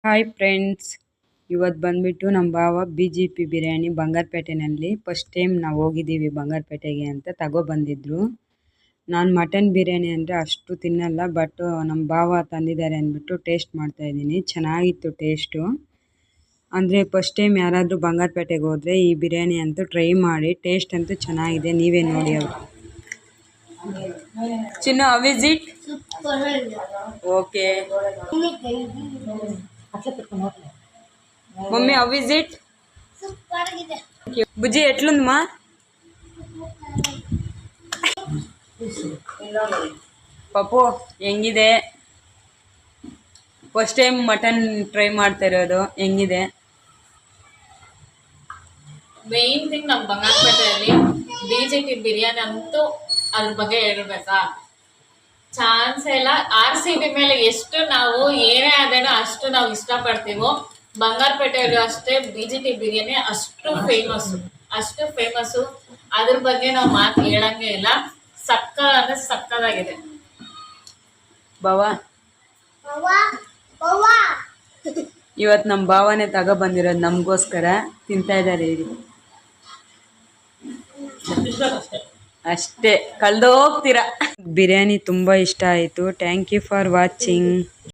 Hi friends, ಇವತ್ತು ಬಂದ್ಬಿಟ್ಟು ನಮ್ಮ ಭಾವ BJP ಬಿರಿಯಾನಿ ಬಂಗಾರಪೇಟೆನಲ್ಲಿ ಫಸ್ಟ್ ಟೈಮ್ ನಾವು ಹೋಗಿದ್ದೀವಿ ಬಂಗಾರಪೇಟೆಗೆ ಅಂತ ತಗೊಬಂದಿದ್ರು. ನಾನು ಮಟನ್ ಬಿರಿಯಾನಿ ಅಂದರೆ ಅಷ್ಟು ತಿನ್ನಲ್ಲ, ಬಟ್ ನಮ್ಮ ಭಾವ ತಂದಿದ್ದಾರೆ ಅಂದ್ಬಿಟ್ಟು ಟೇಸ್ಟ್ ಮಾಡ್ತಾಯಿದ್ದೀನಿ. ಚೆನ್ನಾಗಿತ್ತು ಟೇಸ್ಟು. ಅಂದರೆ ಫಸ್ಟ್ ಟೈಮ್ ಯಾರಾದರೂ ಬಂಗಾರಪೇಟೆಗೆ ಹೋದರೆ ಈ ಬಿರಿಯಾನಿ ಅಂತೂ ಟ್ರೈ ಮಾಡಿ. ಟೇಸ್ಟ್ ಅಂತೂ ಚೆನ್ನಾಗಿದೆ, ನೀವೇ ನೋಡಿ. ಅವರು Chinnu, how is it? Okay mummy, how is it? Bujji ಎಟ್ಲುಂದಮ್ಮ? ಪಪ್ಪು ಹೆಂಗಿದೆ? ಫಸ್ಟ್ ಟೈಮ್ ಮಟನ್ ಟ್ರೈ ಮಾಡ್ತಾ ಇರೋದು, ಹೆಂಗಿದೆ? ಮೇನ್ ಥಿಂಗ್ ನಮ್ಮ ಬಂಗಾರಪೇಟೆಯಲ್ಲಿ BJP ಬಿರಿಯಾನಿ ಅಂತೂ ಅದ್ರ ಬಗ್ಗೆ ಹೇಳ್ಬೇಕಾ? ಚಾನ್ಸ್ ಇಲ್ಲ. RCB ಮೇಲೆ ಎಷ್ಟು ನಾವು ಏನೇ ಆದೇನೋ ಅಷ್ಟು ನಾವು ಇಷ್ಟಪಡ್ತೀವೋ, ಬಂಗಾರಪೇಟೆಯಲ್ಲೂ ಅಷ್ಟೇ BJP ಬಿರಿಯಾನಿ ಅಷ್ಟು ಫೇಮಸ್ಸು. ಅದ್ರ ಬಗ್ಗೆ ನಾವು ಮಾತು ಹೇಳಂಗೆ ಇಲ್ಲ. ಅಂದ್ರೆ ಸಕ್ಕದಾಗಿದೆ. ಬಾವಾ, ಇವತ್ತು ನಮ್ಮ ಭಾವನೆ ಬಂದಿರೋದು ನಮಗೋಸ್ಕರ. ತಿಂತಾ ಇದ್ದಾರೆ ಹೇಳಿ ಅಷ್ಟೇ, ಕಳ್ದೋಗ್ತೀರಾ. ಬಿರಿಯಾನಿ ತುಂಬ ಇಷ್ಟ ಆಯಿತು. Thank you for watching.